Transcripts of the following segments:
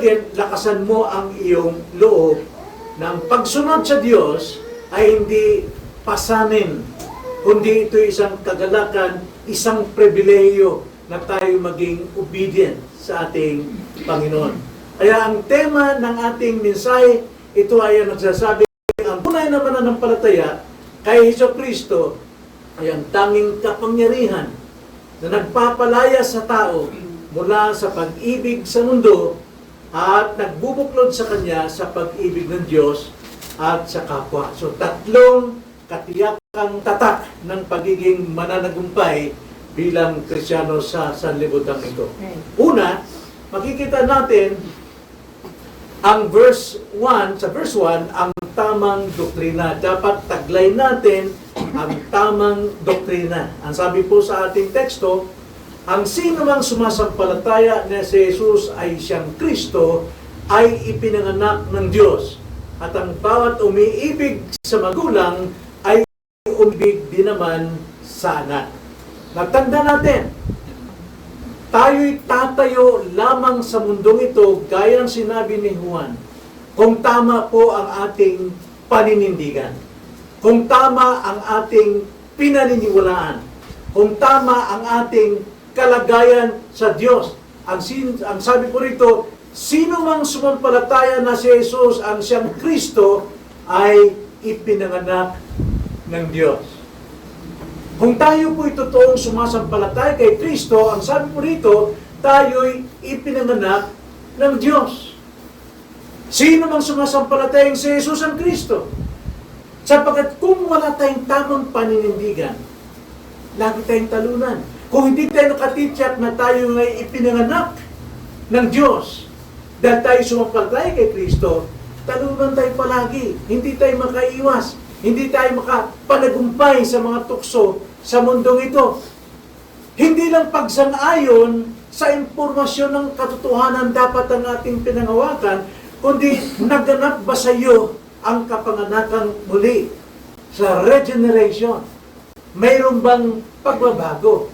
again, lakasan mo ang iyong loob na ang pagsunod sa Diyos ay hindi pasanin, kundi ito isang kagalakan, isang pribilehiyo na tayo maging obedient sa ating Panginoon. Kaya ang tema ng ating mensahe, ito ay nagsasabi, ang tunay na mananampalataya kay Hesukristo ay ang tanging kapangyarihan na nagpapalaya sa tao mula sa pag-ibig sa mundo at nagbubuklod sa Kanya sa pag-ibig ng Diyos at sa kapwa. So, tatlong katiyakang tatak ng pagiging mananagumpay bilang Kristiyano sa sanlibutan ito. Una, makikita natin ang verse 1, sa verse 1, ang tamang doktrina. Dapat taglay natin ang tamang doktrina. Ang sabi po sa ating teksto, ang sino mang sumasampalataya na si Jesus ay siyang Kristo ay ipinanganak ng Diyos. At ang bawat umiibig sa magulang ay umibig din naman sa anak. Natanda natin, tayo'y tatayo lamang sa mundong ito gaya ng sinabi ni Juan, kung tama po ang ating paninindigan, kung tama ang ating pinaniniwalaan, kung tama ang ating kalagayan sa Diyos. Ang sabi po rito, sino mang sumampalataya na si Jesus ang siyang Kristo ay ipinanganak ng Diyos. Kung tayo po'y totoong sumasampalataya kay Kristo, ang sabi po rito, tayo'y ipinanganak ng Diyos. Sino mang sumasampalataya si Jesus ang Kristo? Sapagkat kung wala tayong tamang paninindigan, lagi tayong talunan. Kung hindi tayo nakatityak na tayo ngay ipinanganak ng Diyos, dahil tayo sumampalataya kay Kristo, talunan tayo palagi. Hindi tayo makaiwas. Hindi tayo makapanagumpay sa mga tukso sa mundong ito. Hindi lang pagsang-ayon sa impormasyon ng katotohanan dapat ang ating pinangawakan, kundi naganap ba sa iyo ang kapanganakang muli sa regeneration? Mayroon bang pagbabago?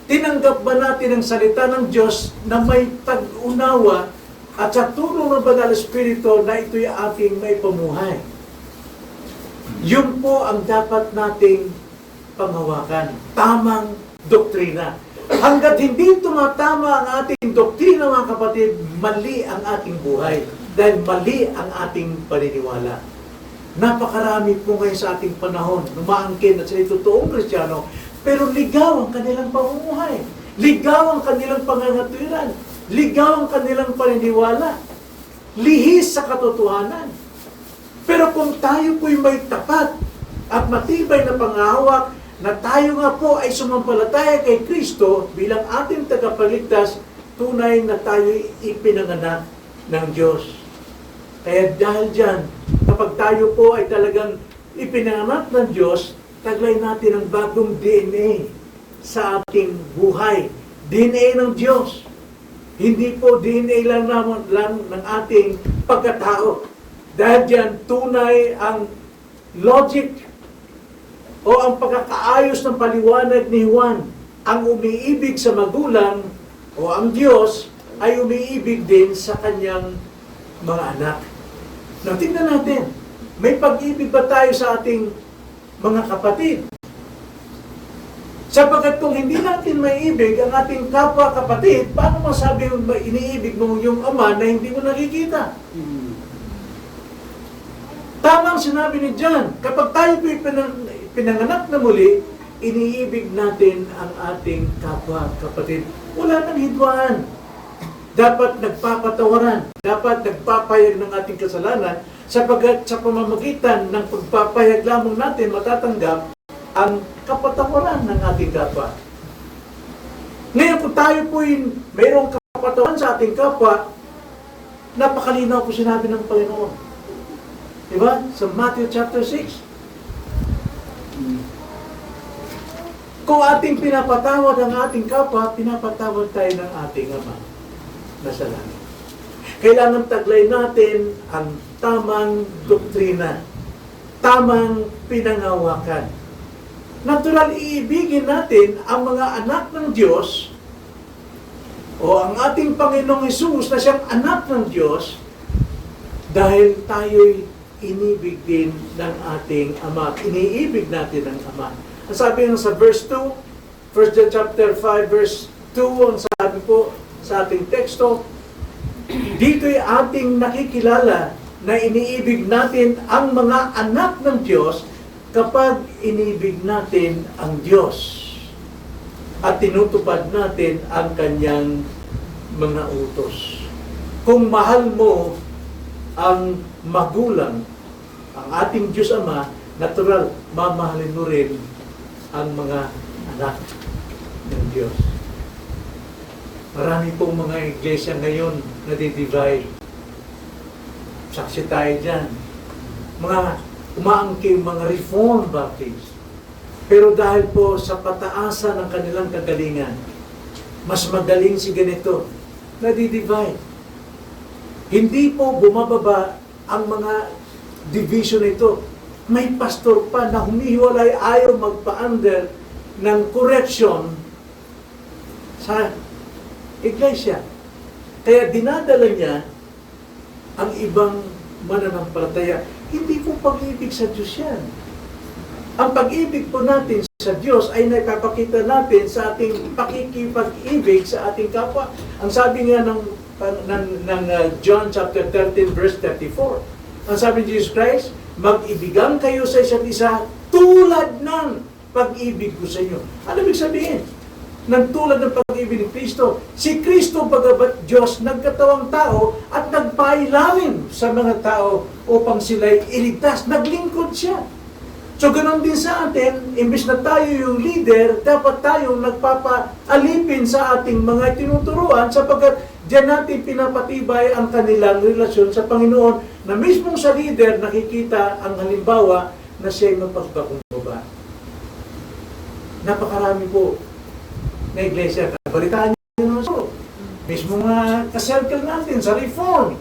Tinanggap ba natin ang salita ng Diyos na may tag-unawa at sa tulong ng Banal Espiritu na ito'y ating may pamuhay? Yun po ang dapat nating panghawakan. Tamang doktrina. Hanggat hindi tumatama ang ating doktrina, mga kapatid, mali ang ating buhay. Dahil mali ang ating paniniwala. Napakarami po ngayon sa ating panahon, numaangkin at sila totoong Kristiyano, pero ligaw ang kanilang pamumuhay. Ligaw ang kanilang pangangatuwiran. Ligaw ang kanilang paniniwala. Lihis sa katotohanan. Pero kung tayo po'y may tapat at matibay na panghahawak na tayo nga po ay sumampalataya kay Kristo bilang ating tagapagligtas, tunay na tayo'y ipinanganak ng Diyos. Kaya dahil dyan, kapag tayo po ay talagang ipinanganak ng Diyos, taglay natin ang bagong DNA sa ating buhay. DNA ng Diyos. Hindi po DNA lang ng ating pagkatao. Dahil dyan, tunay ang logic o ang pagkakaayos ng paliwanag ni Juan. Ang umiibig sa magulang o ang Diyos ay umiibig din sa kanyang mga anak. Now, tingnan natin, may pag-ibig ba tayo sa ating mga kapatid? Sapagkat kung hindi natin maiibig ang ating kapwa-kapatid, paano masabi mo iniibig mo yung ama na hindi mo nakikita? Tamang sinabi ni John, kapag tayo pinanganak na muli, iniibig natin ang ating kapwa-kapatid. Wala nang hidwaan. Dapat nagpapatawaran. Dapat nagpapayag ng ating kasalanan sapagkat sa pamamagitan ng pagpapayag lamang natin matatanggap ang kapatawaran ng ating kapwa. Ngayon kung tayo po'y mayroong kapatawaran sa ating kapwa, napakalinaw po sinabi ng Panginoon. Diba? Sa Matthew chapter 6. Kung ating pinapatawad ang ating kapwa, pinapatawad tayo ng ating Ama na sa langit. Kailangan taglay natin ang tamang doktrina, tamang pinangawakan. Natural, iibigin natin ang mga anak ng Diyos o ang ating Panginoong Hesus na siyang anak ng Diyos dahil tayo'y inibig din ng ating Ama. Iniibig natin ng Ama. Ang sabi nga sa verse 2, 1 John chapter 5 verse 2, ang sabi po sa ating teksto, dito'y ating nakikilala na iniibig natin ang mga anak ng Diyos kapag inibig natin ang Diyos at tinutupad natin ang kanyang mga utos. Kung mahal mo ang magulang, ang ating Diyos Ama, natural, mamahalin mo rin ang mga anak ng Diyos. Marami pong mga iglesia ngayon na di-divide. Saksi tayo dyan. Mga umaangking mga Reformed Baptist. Pero dahil po sa pataasan ng kanilang kagalingan, mas magaling si ganito, nadi-divide. Hindi po bumababa ang mga division ito. May pastor pa na humihiwalay, ayaw magpa-under ng correction sa iglesia. Kaya dinadala niya ang ibang mananampalataya. Hindi po pag-ibig sa Diyos yan. Ang pag-ibig po natin sa Diyos ay napapakita natin sa ating pakikipag-ibig sa ating kapwa. Ang sabi nga ng John chapter 13 verse 34, ang sabi ni Jesus Christ, mag-ibigan kayo sa isa't isa tulad ng pag-ibig ko sa inyo. Ano ibig sabihin? Nang tulad ng pag-ibig ni Kristo. Si Kristo, bagamat Diyos, nagkatawang tao at nagpailalim sa mga tao upang sila'y iligtas. Naglingkod siya. So, ganun din sa atin, imbis na tayo yung leader, dapat tayong nagpapaalipin sa ating mga tinuturuan sapagkat diyan natin pinapatibay ang kanilang relasyon sa Panginoon na mismong sa leader nakikita ang halimbawa na siya'y mapagpakumbaba. Napakarami po na iglesia. Balitaan niyo naman so. Mismo nga ka-circle natin sa Reform.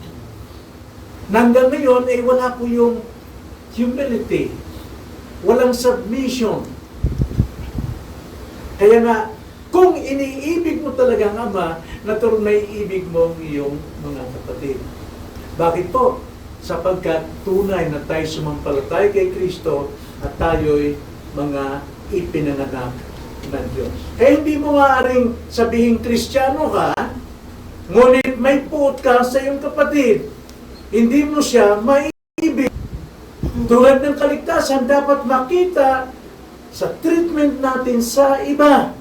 Nanggang ngayon ay wala po yung humility. Walang submission. Kaya nga, kung iniibig mo talaga ang Ama, natural may ibig mo ang iyong mga kapatid. Bakit po? Sapagkat tunay na tayo sumampalatay kay Kristo at tayo'y mga ipinanganak ng Diyos. Kaya hindi mo maaaring sabihin Kristiyano ka, ngunit may puot ka sa iyong kapatid. Hindi mo siya maibig. Tulad ng kaligtasan, dapat makita sa treatment natin sa iba.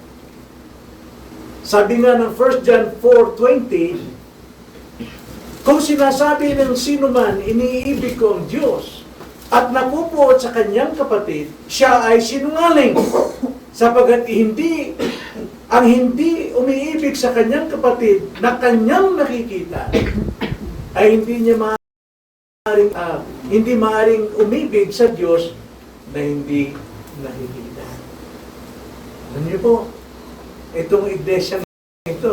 Sabi nga ng 1 John 4:20, kung sinasabi ng sino man, iniibig ko ang Diyos at napupuot sa kanyang kapatid, siya ay sinungaling. Sapagkat ang hindi umiibig sa kanyang kapatid na kanyang nakikita, ay hindi maaaring umibig sa Diyos na hindi nakikita. Alam niyo po, itong iglesia ito,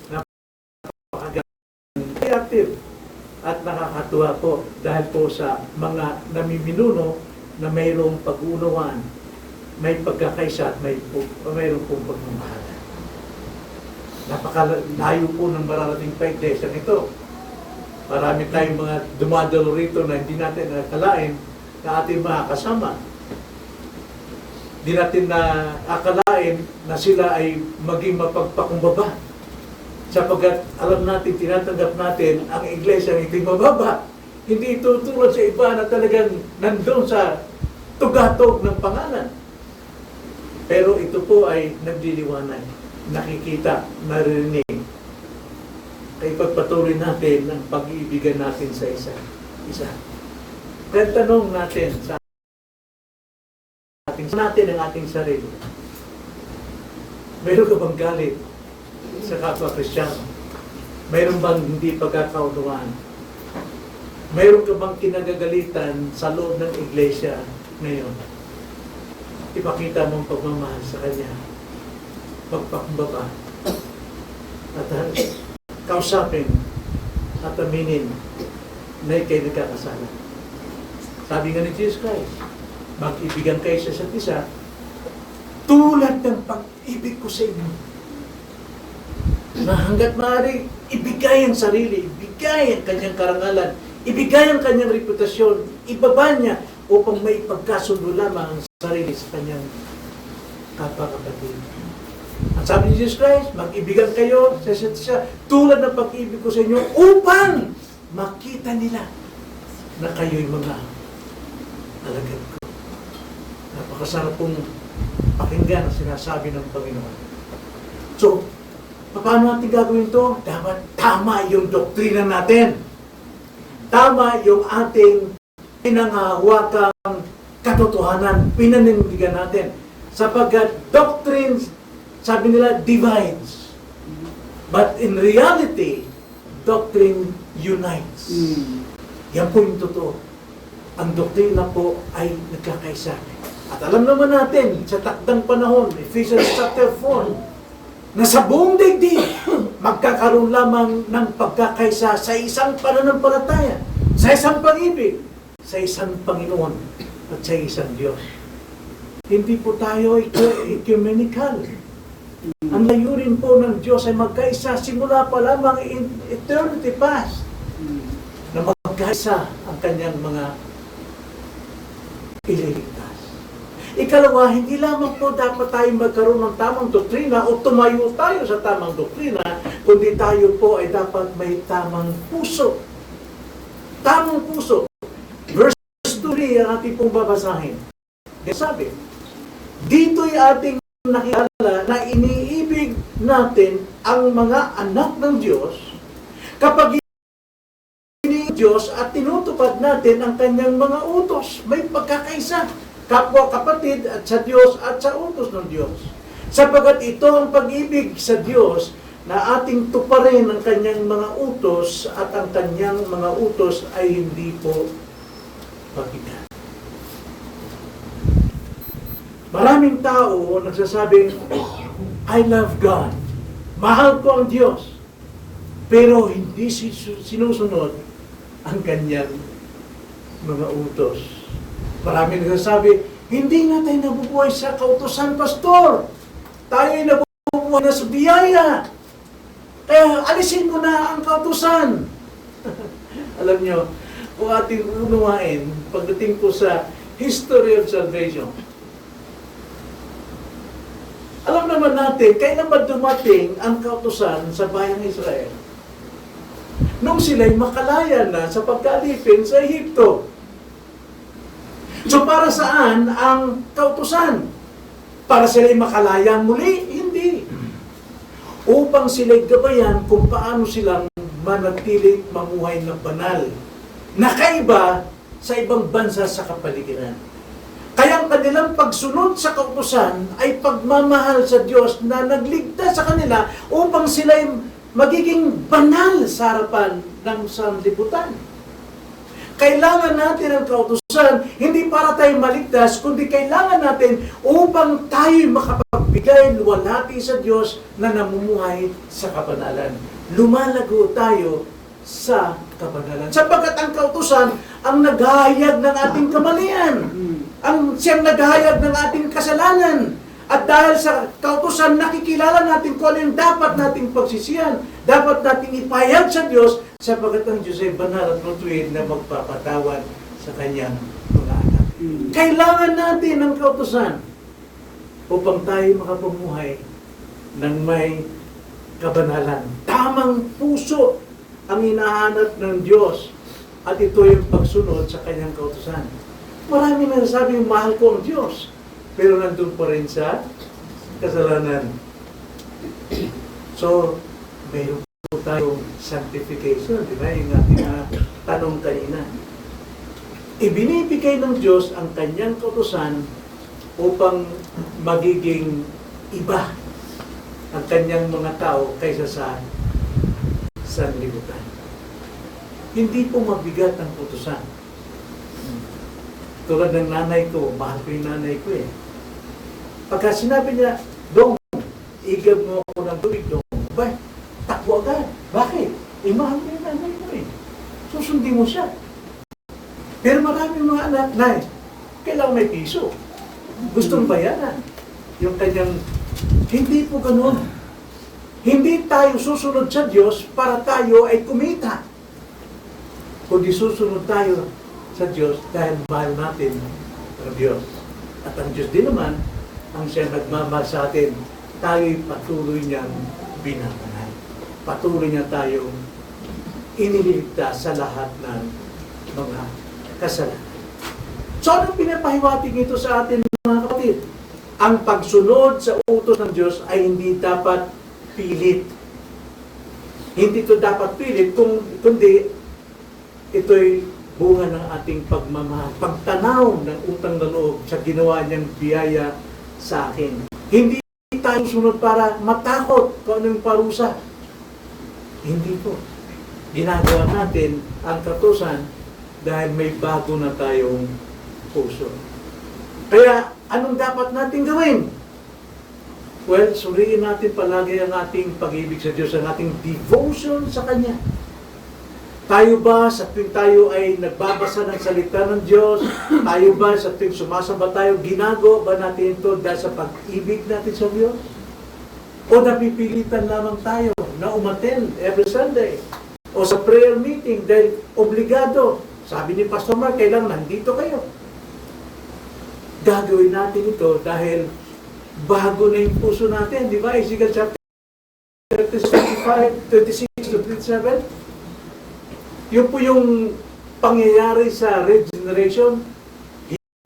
napakaganda, active at nakakatuwa po dahil po sa mga namiminuno na mayroong pag-unawaan, may pagkakaisa at mayroong pong pagmamahalan. Napakalayo po ng mararating pa iglesia nito. Marami tayong mga dumadalo rito na hindi natin nakalain na ating mga kasama. Hindi natin na akalain na sila ay maging mapagpakumbaba. Sapagkat alam natin, tinatanggap natin ang iglesia ng iting mababa. Hindi ito tulad sa iba na talagang nandun sa tugatog ng pangalan. Pero ito po ay nagdiliwanag, nakikita, naririnig. Kaya pagpatuloy natin ang pag-iibigan natin sa isa. Kaya tanong natin sa ang ating sarili. Mayroon ka bang galit sa kapwa Kristiyano? Mayroon bang hindi pagkakaunawaan? Mayroon ka bang kinagagalitan sa loob ng iglesia ngayon? Ipakita mong pagmamahal sa Kanya. Pagpakumbaba. At kausapin at aminin na ikay nagkakasala. Sabi nga ni Jesus Christ, mag-ibigan kayo sa isa't isa tulad ng pag-ibig ko sa inyo. na hanggat maaari, ibigay ang sarili, ibigay ang kanyang karangalan, ibigay ang kanyang reputasyon, ibaba niya upang may pagkasundo lamang ang sarili sa kanyang kapwa-kapatid. Ang sabi ni Jesus Christ, mag-ibigan kayo sa isa't isa tulad ng pag-ibig ko sa inyo upang makita nila na kayo'y mga alagad ko. Napakasarap pong pakinggan ang sinasabi ng Panginoon. So, paano natin gagawin ito? Dapat tama yung doktrina natin. Tama yung ating pinangahawakang katotohanan, pinanindigan natin. Sapagkat doctrines, sabi nila, divides. But in reality, doctrine unites. Yan po yung totoo. Ang doktrina po ay nagkakaisa. At alam naman natin, sa takdang panahon, Ephesians chapter 4, na sa buong daigdig, magkakaroon lamang ng pagkakaisa sa isang pananampalataya, sa isang pag-ibig, sa isang Panginoon, at sa isang Diyos. Hindi po tayo ecumenical. Ang layunin po ng Diyos ay magkaisa simula pa lamang in eternity past, na magkaisa ang kanyang mga ililigtas. Ikalawa, hindi lamang po dapat tayo magkaroon ng tamang doktrina o tumayo tayo sa tamang doktrina, kundi tayo po ay dapat may tamang puso. Tamang puso. Verse 2 ang ating pong babasahin. Sabi, dito'y ating nakilala na iniibig natin ang mga anak ng Diyos kapag Diyos at tinutupad natin ang kanyang mga utos. May pagkakaisa, kapwa kapatid at sa Diyos at sa utos ng Diyos. Sapagat ito ang pag-ibig sa Diyos na ating tuparin ang kanyang mga utos at ang kanyang mga utos ay hindi po pabigat. Maraming tao nagsasabing, I love God. Mahal ko ang Diyos. Pero hindi sinusunod ang kanyang mga utos. Maraming nagsasabi, hindi nga tayo nabubuhay sa kautusan, Pastor. Tayo ay nabubuhay na sa biyaya. Kaya alisin mo na ang kautusan. Alam nyo, kung ating unuwain, pagdating po sa history of salvation, alam naman natin, kailan ba dumating ang kautusan sa bayang Israel? Nung sila'y makalaya na sa pagkalipin sa Ehipto. So para saan ang kautusan? Para sila'y makalaya muli? Hindi. Upang sila'y gabayan kung paano silang manatiling mamuhay na banal. Nakaiba sa ibang bansa sa kapaligiran. Kaya ang kanilang pagsunod sa kautusan ay pagmamahal sa Diyos na nagligtas sa kanila upang sila'y magiging banal sa harapan ng sanlibutan. Kailangan natin ang kautusan, hindi para tayo maligtas, kundi kailangan natin upang tayo makapagbigay luwalhati sa Diyos na namumuhay sa kabanalan. Lumalago tayo sa kabanalan. Sapagkat ang kautusan ang naghahayag ng ating kamalian. Siyang naghahayag ng ating kasalanan. At dahil sa kautusan, nakikilala natin kung ano yung dapat nating pagsisihan. Dapat nating ipahayag sa Diyos sapagkat ang Diyos ay banal at matuwid na magpapatawad sa kanyang mga anak. Kailangan natin ang kautusan upang tayo makapamuhay ng may kabanalan. Tamang puso ang hinahanap ng Diyos at ito yung pagsunod sa kanyang kautusan. Marami na nasabing mahal ko ang Diyos. Pero nandun pa rin sa kasalanan. So, mayroon po tayong sanctification, di ba? Yung ating tanong kanina. Ibinibigay ng Diyos ang kanyang kautusan upang magiging iba ang kanyang mga tao kaysa sa sanlibutan. Hindi po mabigat ang kautusan. Tulad ng nanay ko, mahal ko yung nanay ko eh. Pagka sinabi niya, Dong, igab mo ako ng tubig, Dong. Ba, takbo agad. Bakit? Mahal ko yung nanay ko eh. Susundin mo siya. Pero maraming mga anak, nay, kailangan may piso. Gustong bayaran. Yung kanyang, hindi po ganun. Hindi hindi tayo susunod sa Diyos para tayo ay kumita. Kundi susunod tayo sa Diyos dahil mahal natin ang Diyos. At ang Diyos din naman, ang siya nagmamahal sa atin, tayo'y patuloy niyang binabanal. Patuloy niya tayong iniligtas sa lahat ng mga kasalanan. So, anong pinapahiwatig ito sa atin, mga kapatid? Ang pagsunod sa utos ng Diyos ay hindi dapat pilit. Hindi ito dapat pilit, kundi ito'y bunga ng ating pagmamahal. Pagtanaw ng utang na loob sa ginawa niyang biyaya sa akin. Hindi tayo sunod para matakot kung ano yung parusa. Hindi po. Ginagawa natin ang katusan dahil may bago na tayong puso. Kaya, anong dapat natin gawin? Well, suriin natin palagi ang ating pag-ibig sa Diyos, ang ating devotion sa Kanya. Tayo ba sa tuwing tayo ay nagbabasa ng salita ng Diyos? Tayo ba sa tuwing sumasamba tayo, ginagawa ba natin ito dahil sa pag-ibig natin sa Diyos? O napipilitan lamang tayo na umattend every Sunday? O sa prayer meeting dahil obligado? Sabi ni Pastor Mark, kailangan nandito kayo. Gagawin natin ito dahil bago na yung puso natin. Di ba? Ezekiel chapter 35, 26 to 37. Yun po yung pangyayari sa regeneration.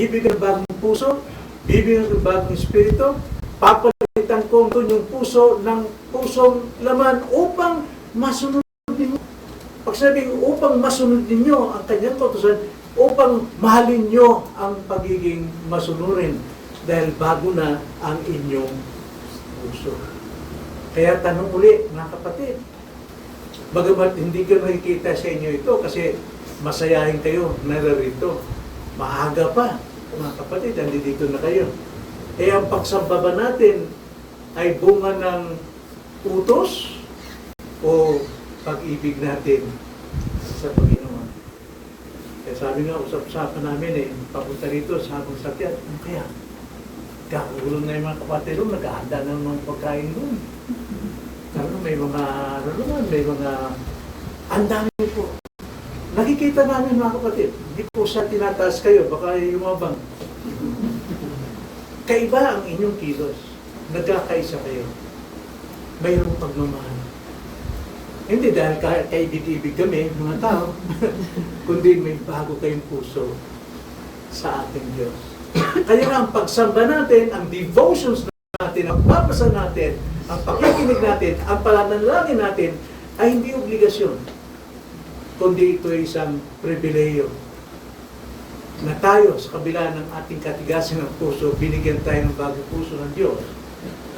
Bibigyan ng bagong puso, bibigyan ng bagong espiritu, papalitan ko yung puso ng pusong laman upang masunod ninyo. Pag sabi, upang masunod ninyo ang kanyang kautusan, upang mahalin nyo ang pagiging masunurin dahil bago na ang inyong puso. Kaya tanong uli, mga kapatid, bagamat hindi ko nakikita sa inyo ito kasi masayahin kayo, nararito. Maaga pa, mga kapatid, nandito na kayo. Eh, ang pagsamba ba natin ay bunga ng utos o pag-ibig natin sa Panginoon? Kaya sabi nga, usap-usapan namin papunta rito sa habang sakyan. Kaya, kakagulong na yung mga kapatid doon, naghahanda na ng mga pagkain doon. May mga, may mga, ang dami po. Nakikita namin mga kapatid, hindi po siya tinataas kayo, baka yumabang. Kaiba ang inyong kilos. Nagkakaisa kayo. Mayroong pagmamahal. Hindi dahil kaibig-ibig kami, mga tao, kundi may bago kayong puso sa ating Diyos. Kaya nga ang pagsamba natin, ang devotions natin, ang papasa natin, ang pakikinig natin, ang pananalangin natin, ay hindi obligasyon, kundi ito ay isang pribileyo na tayo sa kabila ng ating katigasan ng puso, binigyan tayo ng bagong puso ng Diyos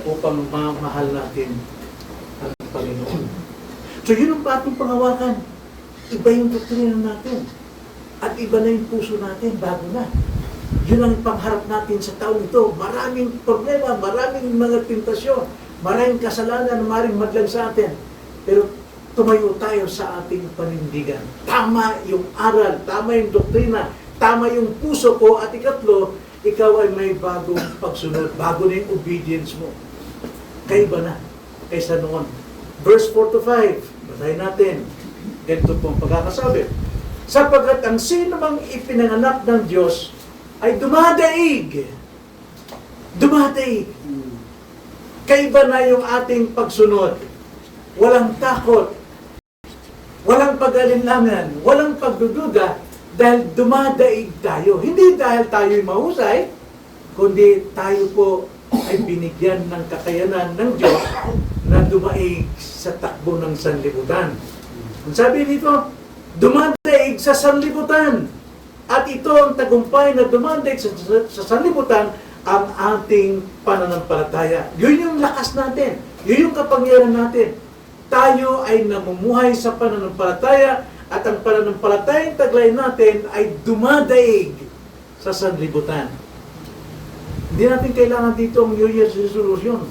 upang mamahal natin ang Panginoon. So yun ang ating pangawakan. Iba yung doktrina natin. At iba na yung puso natin, bago na. Yun ang pangharap natin sa taong ito. Maraming problema, maraming mga tentasyon, maraming kasalanan na maraming madlang sa atin. Pero tumayo tayo sa ating panindigan. Tama yung aral, tama yung doktrina, tama yung puso ko, at ikatlo, ikaw ay may bagong pagsunod, bago na yung obedience mo. Kaiba na kaysa noon. Verse 4 to 5, basahin natin. Ganito pong pagkakasabi. Sapagkat ang sino mang ipinanganak ng Diyos ay dumadaig. Dumadaig. Kaiba na yung ating pagsunod. Walang takot. Walang pag-alinlangan. Walang pagdududa dahil dumadaig tayo. Hindi dahil tayo'y mahusay, kundi tayo po ay binigyan ng kakayanan ng Diyos na dumaig sa takbo ng sanlibutan. Ang sabi dito, dumadaig sa sanlibutan. At ito ang tagumpay na dumadaig sa sanlibutan, ang ating pananampalataya. Yun yung lakas natin. Yun yung kapangyarihan natin. Tayo ay namumuhay sa pananampalataya at ang pananampalatayang taglay natin ay dumadaig sa sanlibutan. Hindi natin kailangan dito ang New Year's resolution.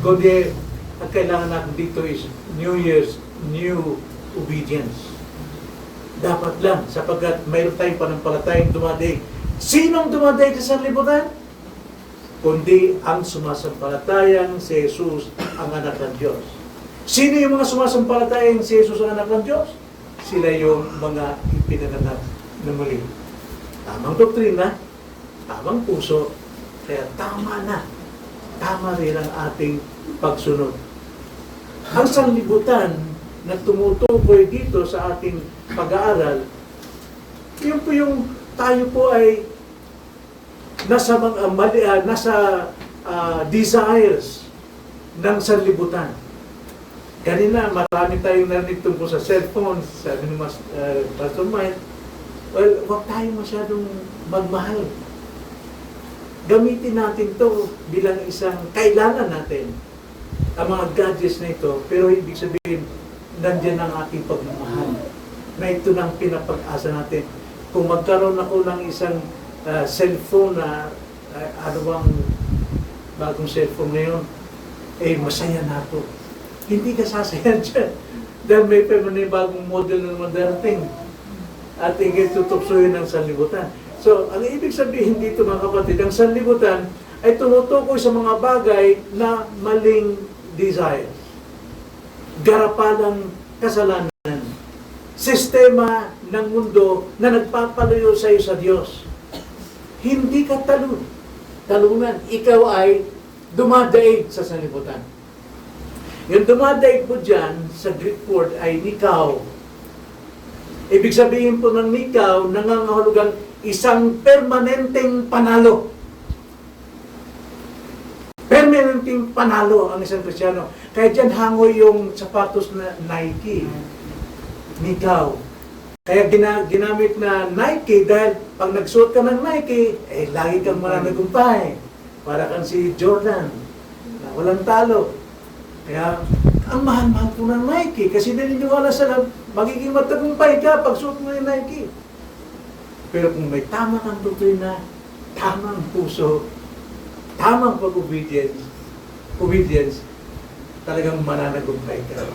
Kundi ang kailangan natin dito is New Year's new obedience. Dapat lang, sapagkat mayroon tayong pananampalatayang dumadaig. Sinong dumadaig sa sanlibutan? kundi ang sumasampalatayang si Jesus ang anak ng Diyos. Sino yung mga sumasampalatayang si Jesus ang anak ng Diyos? Sila yung mga ipinanganak na muli. Tamang doktrina, tamang puso, kaya tama na. Tama rin ang ating pagsunod. Ang sanlibutan na tumutukoy dito sa ating pag-aaral, yun po yung tayo po ay nasa desires ng sanlibutan. Kanina, marami tayong narinig tungkol sa cellphone, sabi ni Pastor Mike, well, huwag tayo masyadong magmahal. Gamitin natin to bilang isang kailangan natin, ang mga gadgets na ito, pero ibig sabihin, nandiyan ang ating pagmamahal. Na ito nang pinapag-asa natin. Kung magkaroon ako ng isang cellphone na, ano bang bagong cellphone na yun, eh masaya na ako. Hindi ka sasaya dyan. Dahil may bagong model na naman darating. At hingit tutupsuhin ng sanlibutan. So, ang ibig sabihin dito mga kapatid, ang sanlibutan ay tumutukoy sa mga bagay na maling desires. Garapalang kasalanan. Sistema ng mundo na nagpapalayo sa iyo sa Diyos. Hindi ka talunan. Ikaw ay dumadaig sa sanlibutan. Yung dumadaig po dyan, sa Greek word ay nikaw. Ibig sabihin po ng nikaw, nangangahulugang isang permanenteng panalo. Permanenteng panalo ang isang Kristiyano. Kaya dyan hangoy yung sapatos na Nike. Nikaw. Kaya ginamit na Nike dahil pag nagsuot ka ng Nike, eh lagi kang mananagumpay. Para kang si Jordan, na walang talo. Kaya, ang mahal-mahal po ng Nike kasi naniniwala sila, magiging matagumpay ka pag suot mo yung Nike. Pero kung may tama kang doktrina, tamang puso, tamang obedience, talagang mananagumpay ka.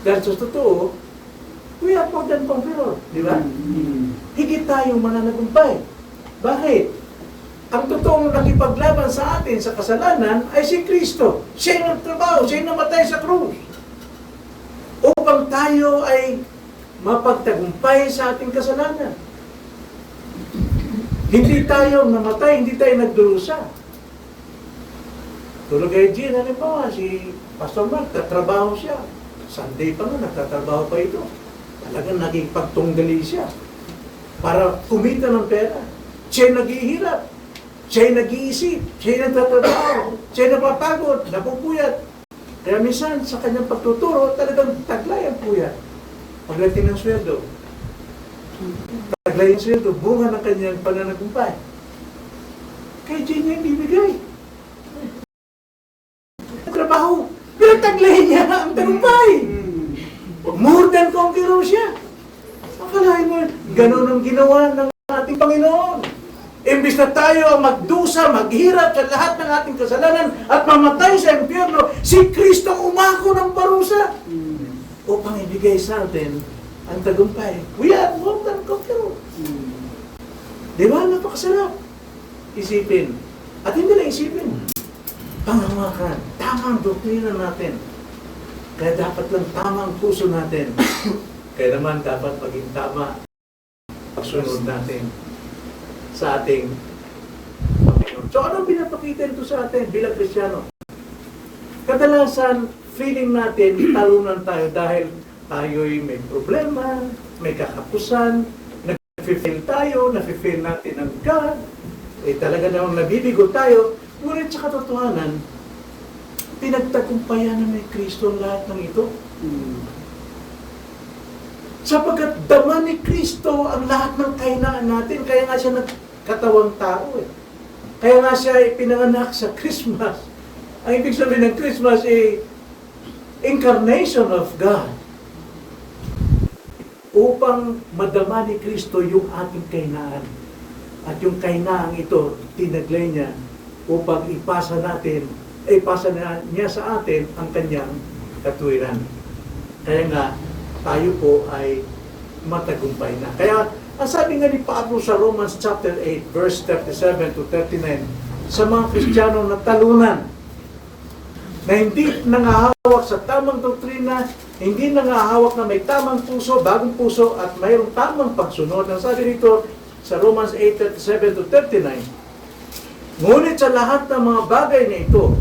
Dahil sa totoo, we are more than conqueror, di ba? Higit tayong mananagumpay. Bakit? Ang totoong nakipaglaban sa atin sa kasalanan ay si Kristo. Siya yung nagtrabaho, siya yung namatay sa krus. Upang tayo ay mapagtagumpay sa ating kasalanan. Hindi tayo namatay, hindi tayo nagdurusa. Tulog kay Jean, halimbawa, si Pastor Mark, tatrabaho siya. Sunday pa nga, nagtatrabaho pa ito. Talagang nakipagtunggali siya para kumita ng pera. Siya naghihirap. Siya nag-iisip, siya nagtatrabaho, siya napapagod, napupuyat. Kaya minsan sa kanyang pagtuturo, talagang taglay ang puyat. Pagdating ng sweldo. Taglay ang sweldo, bunga ng kanyang pananagumpay. Kaya diyan niya ibibigay. Trabaho, pero taglay niya ang tagumpay. More than conqueror siya. Akalain mo, ganun ang ginawa ng ating Panginoon. Imbis na tayo ang magdusa, maghirap sa lahat ng ating kasalanan at mamatay sa impyerno, si Kristo umako ng parusa upang ibigay sa atin ang tagumpay. We are more than conqueror. Di ba? Napakasarap isipin. At hindi lang isipin. Panghawakan. Tamang doktrina natin. Kaya dapat lang tamang puso natin. Kaya naman dapat maging tama pagsunod natin sa ating Panginoon. So, anong pinapakita ito sa atin bilang Kristiyano? Kadalasan, feeling natin, talunan tayo dahil tayo'y may problema, may kakapusan, nag-feel tayo, nafe-feel natin ang God, eh talaga namang nabibigo tayo, ngunit sa katotohanan, pinagtagumpayan na may Kristo ang lahat ng ito. Sapagkat dama ni Kristo ang lahat ng kahinaan natin, kaya nga siya nagkatawang tao eh. Kaya nga siya ipinanganak sa Christmas. Ang ibig sabihin ng Christmas ay incarnation of God. Upang madama ni Kristo yung ating kahinaan. At yung kahinaang ito, tinaglay niya upang ipasa niya sa atin ang kanyang katuwiran. Kaya nga, tayo po ay matagumpay na. Kaya, ang sabi nga ni Pablo sa Romans chapter 8, verse 37 to 39, sa mga Kristiyano na talunan, na hindi nangahawak sa tamang doktrina, hindi nangahawak na may tamang puso, bagong puso, at mayroong tamang pagsunod. Ang sabi dito sa Romans 8:37-39, ngunit sa lahat ng mga bagay na ito,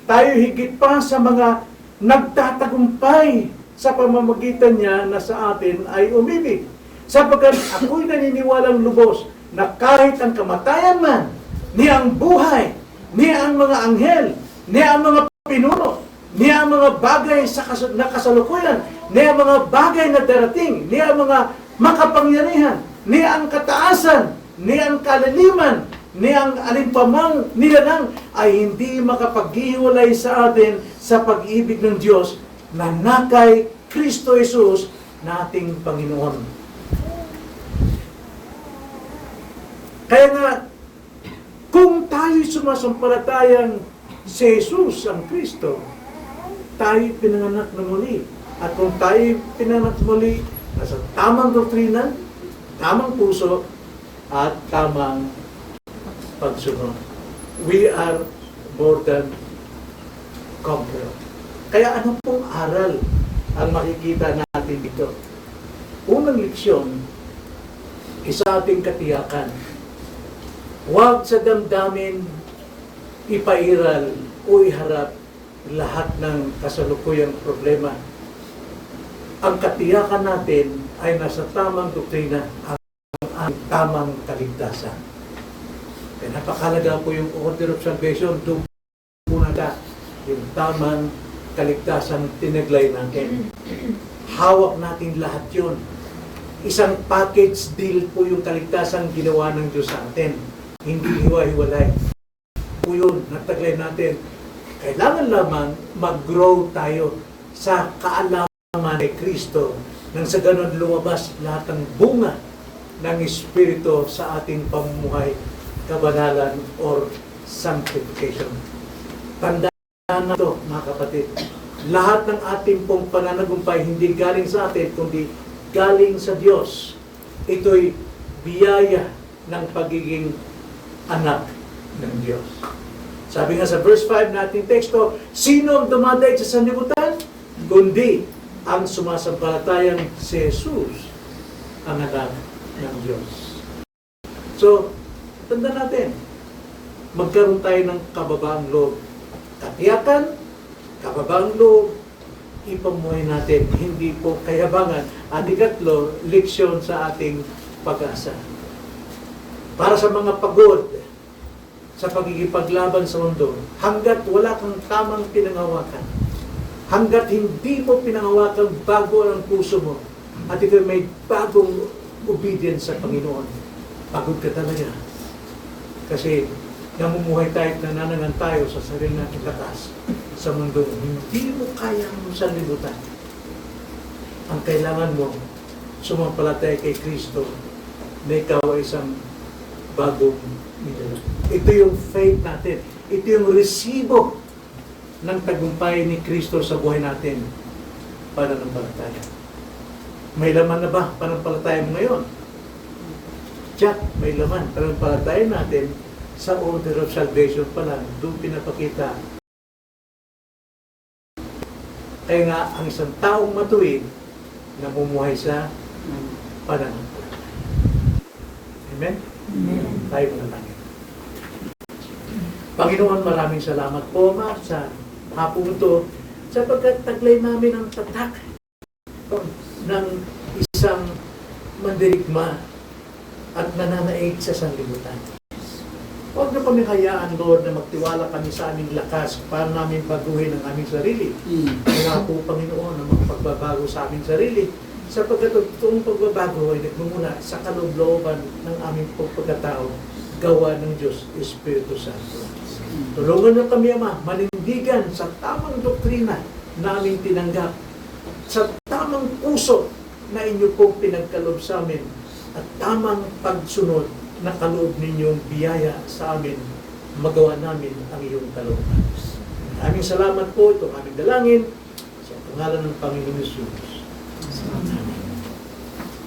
tayo higit pa sa mga nagtatagumpay sa pamamagitan niya na sa atin ay umibig. Sapagkat ako'y naniniwalang lubos na kahit ang kamatayan man, ni ang buhay, ni ang mga anghel, ni ang mga pinuno, ni ang mga bagay na kasalukuyan, ni ang mga bagay na darating, ni ang mga makapangyarihan, ni ang kataasan, ni ang kalaliman, ni ang alimpamang nilalang ay hindi makapaghiwalay sa atin sa pag-ibig ng Diyos na nakay Kristo Jesus nating Panginoon. Kaya nga, kung tayo'y sumasampalatayang si Jesus ang Kristo, tayo'y pinanganak na muli. At kung tayo'y pinanganak muli, nasa tamang doktrina, tamang puso, at tamang pagsunod. We are more than conqueror. Kaya ano pong aral ang makikita natin dito? Unang leksyon, isa ating katiyakan. Huwag sa damdamin ipairal o iharap lahat ng kasalukuyang problema. Ang katiyakan natin ay nasa tamang doktrina, ang tamang kaligtasan. Kaya napakalaga po yung order of salvation. Doon po na yung tamang kaligtasan tinaglay natin. Hawak natin lahat yun. Isang package deal po yung kaligtasan ginawa ng Diyos sa atin. Hindi hiwa-hiwalay. Po yun, nataglay natin. Kailangan lamang mag-grow tayo sa kaalaman ni Kristo nang sa ganun lumabas lahat ng bunga ng Espiritu sa ating pamumuhay, kabanalan, or sanctification. Tandaan na ito, mga kapatid. Lahat ng ating pong pananagumpay hindi galing sa atin, kundi galing sa Diyos. Ito'y biyaya ng pagiging anak ng Diyos. Sabi nga sa verse 5 nating teksto, sino ang dumadaig sa sanlibutan? Kundi ang sumasampalatayang si Jesus, ang anak ng Diyos. So, tanda natin, magkaroon tayo ng kababaang loob. Katiyakan, kababaang loob, ipamuhay natin, hindi po kayabangan. At ikatlo, leksyon sa ating pag-asa. Para sa mga pagod sa pagkikipaglaban sa mundo, hanggat wala kang tamang pinangawakan, hanggat hindi mo pinangawakan bago ang puso mo, at ito may bagong obedience sa Panginoon, pagod ka talaga. Kasi namumuhay tayo at nananangan tayo sa sarili nating lakas sa mundo. Hindi mo kayang sanlibutan. Ang kailangan mo, sumampalataya kay Kristo na ikaw ay isang bagong nilalang. Ito yung faith natin. Ito yung resibo ng tagumpay ni Kristo sa buhay natin. Pananampalataya. May laman na ba pananampalataya mo ngayon? Jack, may laman. Pananampalataya natin sa order of salvation pa lang. Doon pinapakita. Kaya nga, ang isang taong matuwid namumuhay sa pananampalataya. Amen? Amen. Tayo na lang. Panginoon, maraming salamat po, Ma, sa hapong ito, sapagkat taglay namin ang tatak ng isang mandirigma at nananaig sa sanlibutan. Huwag na kami hayaan, Lord, na magtiwala kami sa aming lakas para namin baguhin ang aming sarili. Kaya po, Panginoon, ang mga pagbabago sa aming sarili, sapagkat itong pagbabago ay nagmumula sa kaloob-looban ng aming pagkatao, gawa ng Diyos, Espiritu Santo. Tulungan na kami, Ama, manindigan sa tamang doktrina na aming tinanggap, sa tamang puso na inyo pong pinagkaloob sa amin, at tamang pagsunod na kaloob ninyong biyaya sa amin, magawa namin ang iyong kalooban. Aming salamat po, itong aming dalangin, sa pangalan ng Panginoon Jesus. Amen.